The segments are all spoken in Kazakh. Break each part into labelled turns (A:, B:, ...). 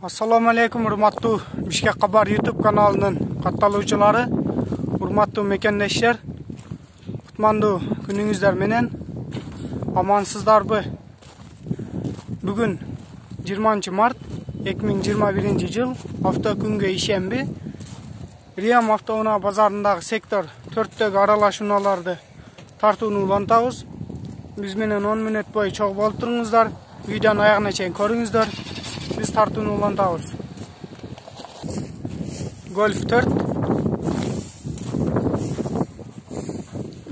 A: Assalamu alaikum urmattu Bishkek Haber YouTube kanalının katılımcıları, urmattu mekendeşler, kutmandu gününüzler menen amansızdarby. Bugün 20 Mart 2021 yıl hafta günge işembi. Riyam haftauna pazarındagı sektor 4'tegi aralaşmalardı tartuunu ulantabız. Biz menen 10 minut boyu çok bolup turuңуздар. Videonun ayağına çeyin körüңүздөр. Biz tartuunu ulantabız. Golf 4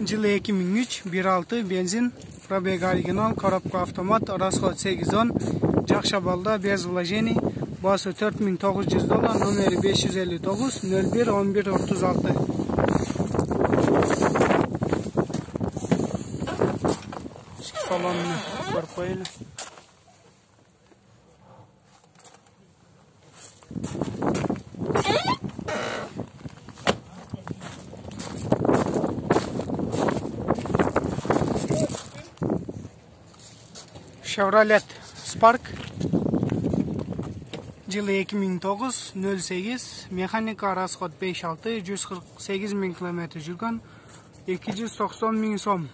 A: Жылы 2003 1.6 benzin, пробег оригинал, коробка автомат, расход 810, жакшы балда, без вложений, басы $4.900, номери 559 01 11 36. Salonunu koyup koyalım. Chevrolet Spark Жылы 2009 08 mexanika, расход 5.6, 148 000 km жүргөн, 290 000 so'm.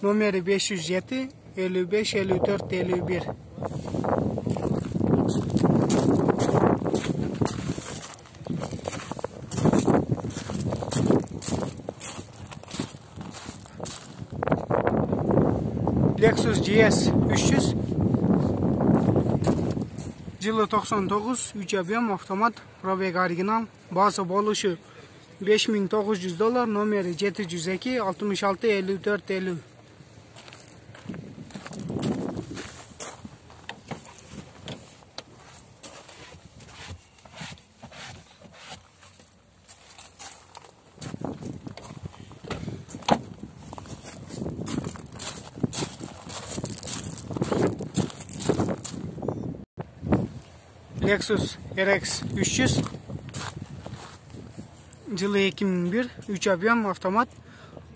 A: Номери 507 55 54 51. Lexus GS 300 Жылы 99 3 объем автомат, пробег оригинал, басы болушу $5.900, номери 702 66 54 50. Lexus RX 300 Жылы 2001 3 объем автомат,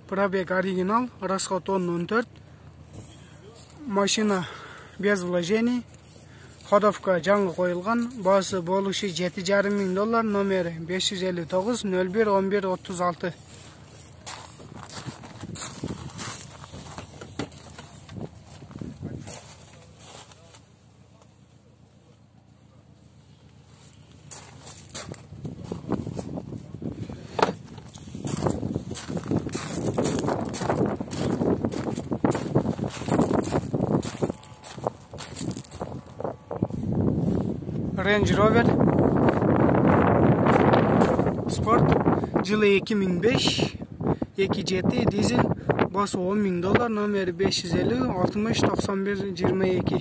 A: пробег оригинал, расход 10-14, машина без вложений, ходовка жаңы коюлган, басы болушу $7.5 миң, номери 559 01 11 36. Range Rover Sport Жылы 2005 2.7 dizel, bası $10.000, номери 550 60 91 22.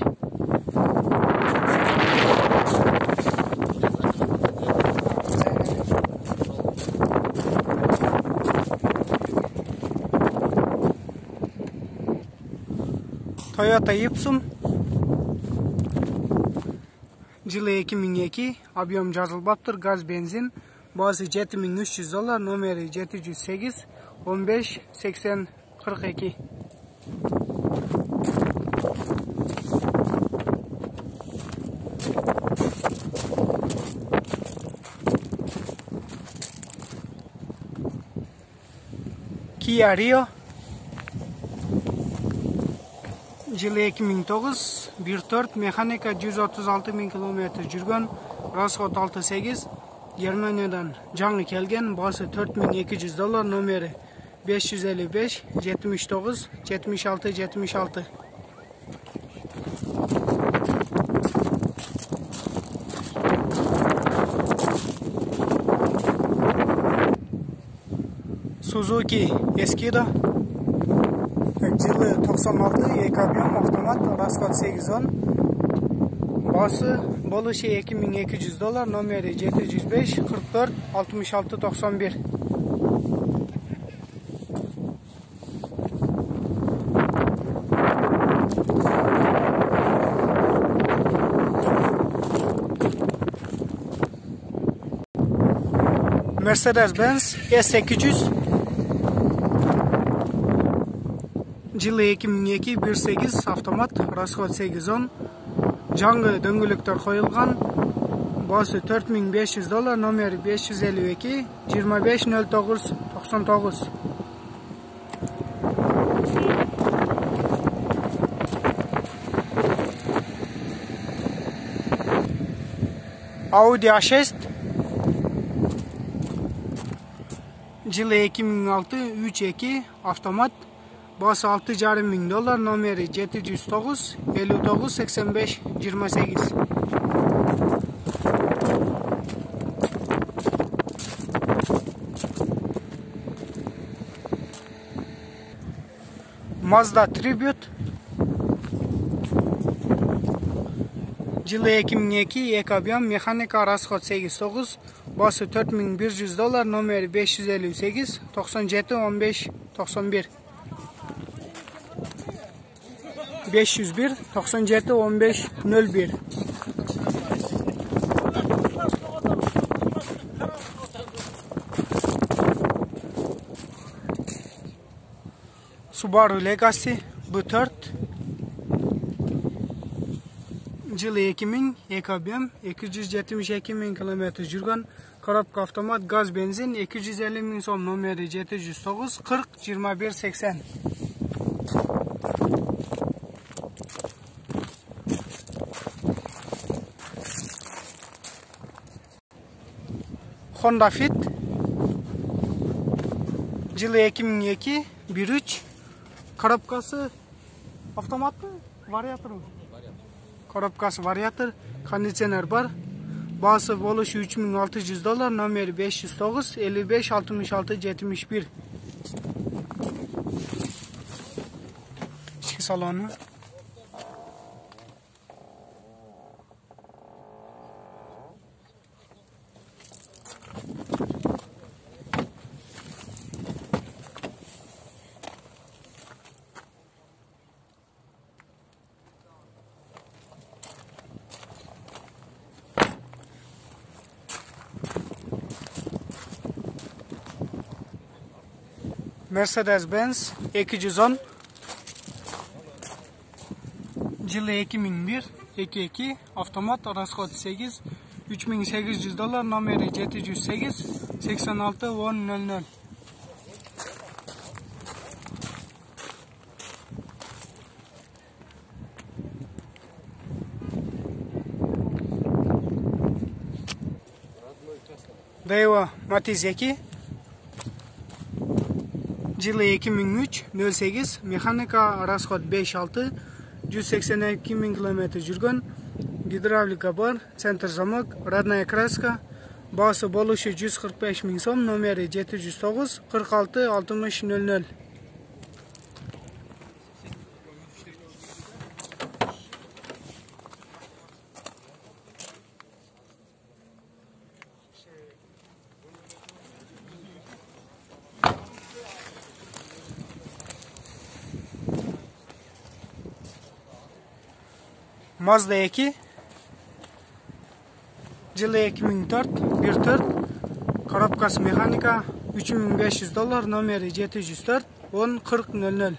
A: Toyota Ipsum Жылы 2002 объем жазылбаптыр, газ бензин, басы $7.300, номери 708 15 80 42. Kia Rio Жылы 2009 1.4 mexanika, 136 000 km жүргөн, расход 6.8, Германиядан жаңы келген, басы $4.200, номери 555 79 76 76. Suzuki Eskido Жылы 96 2 объем автомат, расход 810, басы болушу $2.200, номери 705 44 66 91. Mercedes-Benz S800 Жылы 2002 1.8 автомат, расход 810, Жаңы дөңгөлөктөр коюлган. Басы $4500, номери 552 2509 99. Audi A6 Жылы 2006 3.2 автомат. Bası $6.500, номери 709 59 85 28. Mazda Tribute Жылы 2002 EcoBiom, mexanika, расход 8.9, bası $4100, номери 558 97 15 91. 501 97 15 01. Subaru Legacy B4 Жылы 2000 EcoBiom 272.000 km жүргөн, коробка автомат, газ, бензин, 250.000 сом, номери 709 40 21 80. Honda Fit Жылы 2002 1.3, коробкасы автомат mı? Varyatör mı? Коробкасы вариатор, кондиционер бар. Bası болушу $3600, номери 509 55 66 71. İçki salonu. Mercedes-Benz 210 Жылы 2001 2.2 автомат, расход 8 $3800, номери 708 86 10 00. Daewoo Matiz 2 Жылы 2003 08 mexanika, расход 5.6 182.000 km жүргөн, гидравлика бар, центр замок, родная краска, bası болушу 145.000 сом, номери 709 46 60 00. Mazda 2 Жылы 2004 1.4, коробкасы mexanika, $3500, номери 704 10 40 00.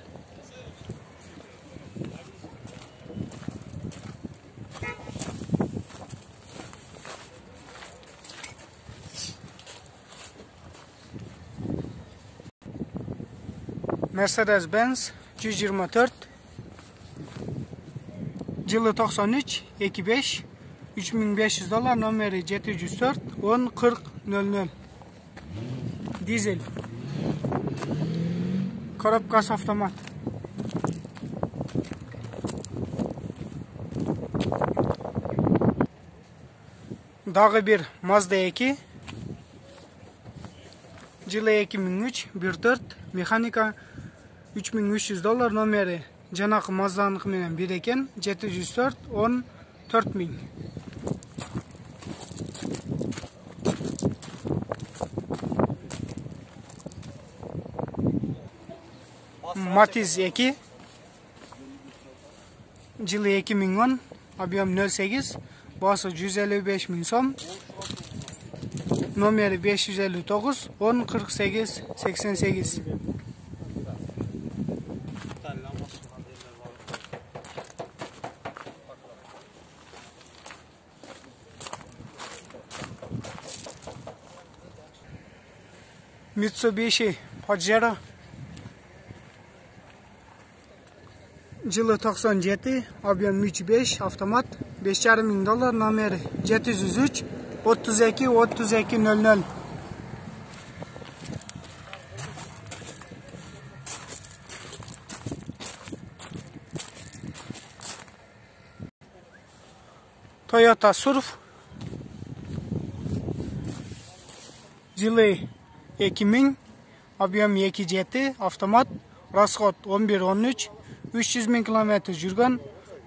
A: Mercedes-Benz 124 Жылы 93 2.5 $3500, номери 704 10 40 00. Dizel. Коробкасы автомат. Дагы бир Mazda 2 Жылы 2003 1.4, mexanika, $3300, номери жанакы Mazda'nыкы менен бир экен, 704 10 4000. Matiz 2 Жылы 2010, объем 0.8, bası 155.000 сом, номери 559 10 48 88. Mitsubishi Pajero. Жылы 97, объем 3.5, автомат, $5.500, номері 703 32 32 00. Toyota Surf. Жылы 2000, объем 2.7, автомат, расход 11-13, 300.000 kilometre жүрген,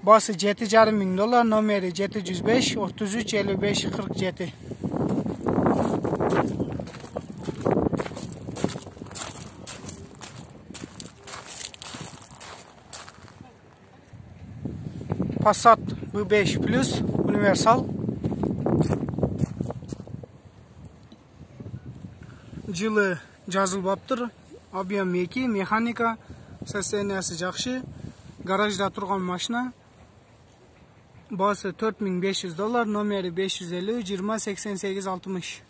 A: басы $7.500, номері 705 33 55 47. Passat B5 Plus Universal. Жылы жазылбаптыр, объем 2, механика, состояниясы жақсы, гаражда тұрған машина, басы $4.500, номері 550 20 88 60.